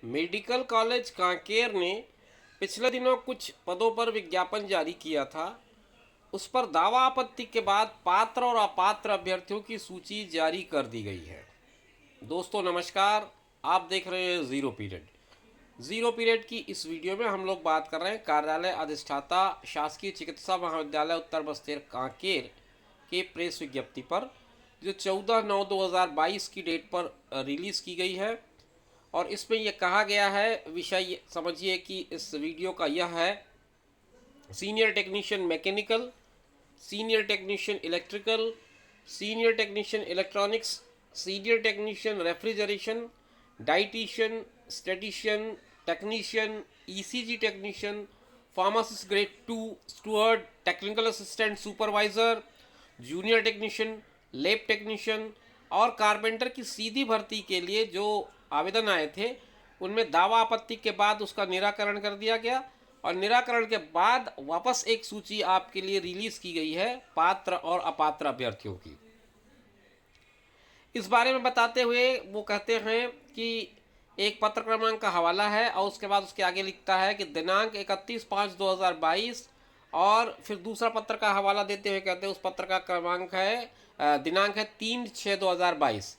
Medical college Kanker ने पिछले दिनों कुछ पदों पर विज्ञापन जारी किया था। उस पर दावा आपत्ति के बाद पात्र और अपात्र अभ्यर्थियों की सूची जारी कर दी गई है। दोस्तों नमस्कार, आप देख रहे हैं ज़ीरो पीरियड की इस वीडियो में हम लोग बात कर रहे हैं कार्यालय अधिष्ठाता शासकीय चिकित्सा महाविद्यालय उत्तर बस्तेर कांकेर के प्रेस विज्ञप्ति पर, जो 14/9/2022 की डेट पर रिलीज़ की गई है। और इसमें यह कहा गया है, विषय समझिए कि इस वीडियो का यह है: senior technician mechanical, senior technician electrical, senior technician electronics, senior technician refrigeration, dietitian, statistician, technician, ECG technician, pharmacist grade 2, steward, technical assistant, supervisor, junior technician, lab technician और कारपेंटर की सीधी भर्ती के लिए जो आवेदन आए थे, उनमें दावा आपत्ति के बाद उसका निराकरण कर दिया गया और निराकरण के बाद वापस एक सूची आपके लिए रिलीज की गई है पात्र और अपात्र अभ्यर्थियों की। इस बारे में बताते हुए वो कहते हैं कि एक पत्र क्रमांक का हवाला है और उसके बाद उसके आगे लिखता है कि दिनांक 31/5/2022, और फिर दूसरा पत्र का हवाला देते हुए कहते हैं उस पत्र का क्रमांक है दिनांक है 3/6/2022।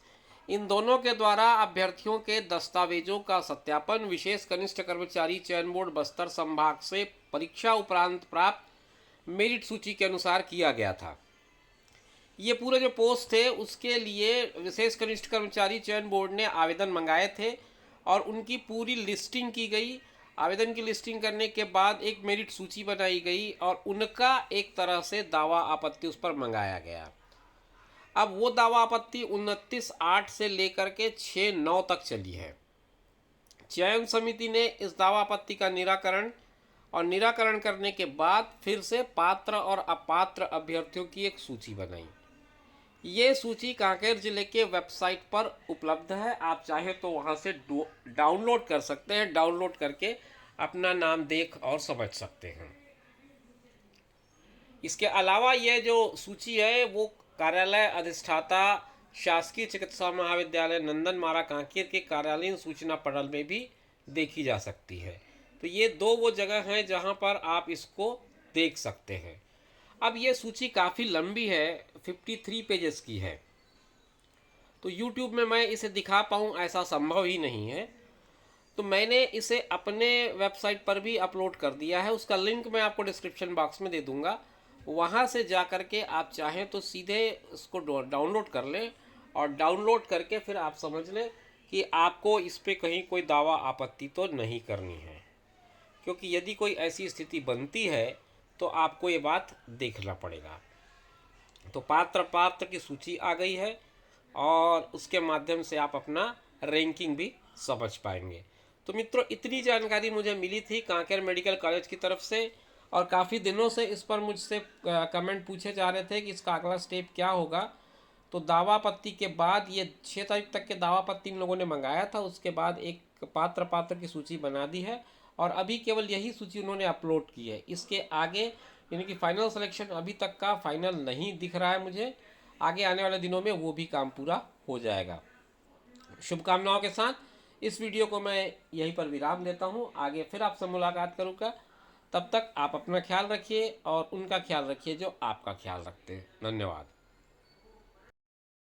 इन दोनों के द्वारा अभ्यर्थियों के दस्तावेजों का सत्यापन विशेष कनिष्ठ कर्मचारी चयन बोर्ड बस्तर संभाग से परीक्षा उपरांत प्राप्त मेरिट सूची के अनुसार किया गया था। ये पूरे जो पोस्ट थे उसके लिए विशेष कनिष्ठ कर्मचारी चयन बोर्ड ने आवेदन मंगाए थे और उनकी पूरी लिस्टिंग की गई। आवेदन की लिस्टिंग करने के बाद एक मेरिट सूची बनाई गई और उनका एक तरह से दावा आपत्ति उस पर मंगाया गया। अब वो दावा आपत्ति 29/8 से लेकर के 6/9 तक चली है। चयन समिति ने इस दावा आपत्ति का निराकरण करने के बाद फिर से पात्र और अपात्र अभ्यर्थियों की एक सूची बनाई। ये सूची कांकेर जिले के वेबसाइट पर उपलब्ध है, आप चाहे तो वहाँ से डाउनलोड कर सकते हैं। डाउनलोड करके अपना नाम देख और समझ सकते हैं। इसके अलावा ये जो सूची है वो कार्यालय अधिष्ठाता शासकीय चिकित्सा महाविद्यालय नंदनमारा कांकेर के कार्यालयीन सूचना पटल में भी देखी जा सकती है। तो ये दो वो जगह हैं जहां पर आप इसको देख सकते हैं। अब ये सूची काफ़ी लंबी है, 53 पेजेस की है, तो YouTube में मैं इसे दिखा पाऊँ ऐसा संभव ही नहीं है। तो मैंने इसे अपने वेबसाइट पर भी अपलोड कर दिया है, उसका लिंक मैं आपको डिस्क्रिप्शन बॉक्स में दे दूँगा। वहाँ से जा कर के आप चाहें तो सीधे इसको डाउनलोड कर लें और डाउनलोड करके फिर आप समझ लें कि आपको इस पर कहीं कोई दावा आपत्ति तो नहीं करनी है, क्योंकि यदि कोई ऐसी स्थिति बनती है तो आपको ये बात देखना पड़ेगा। तो पात्र की सूची आ गई है और उसके माध्यम से आप अपना रैंकिंग भी समझ पाएंगे। तो मित्रों, इतनी जानकारी मुझे मिली थी कांकेर मेडिकल कॉलेज की तरफ से, और काफ़ी दिनों से इस पर मुझसे कमेंट पूछे जा रहे थे कि इसका अगला स्टेप क्या होगा। तो दावा आपत्ति के बाद ये 6 तारीख तक के दावा आपत्ति इन लोगों ने मंगाया था, उसके बाद एक पात्र की सूची बना दी है और अभी केवल यही सूची उन्होंने अपलोड की है। इसके आगे यानी कि फाइनल सिलेक्शन अभी तक का फाइनल नहीं दिख रहा है मुझे। आगे आने वाले दिनों में वो भी काम पूरा हो जाएगा। शुभकामनाओं के साथ इस वीडियो को मैं यहीं पर विराम देता हूँ। आगे फिर आपसे मुलाकात करूँगा। तब तक आप अपना ख्याल रखिए और उनका ख्याल रखिए जो आपका ख्याल रखते हैं। धन्यवाद।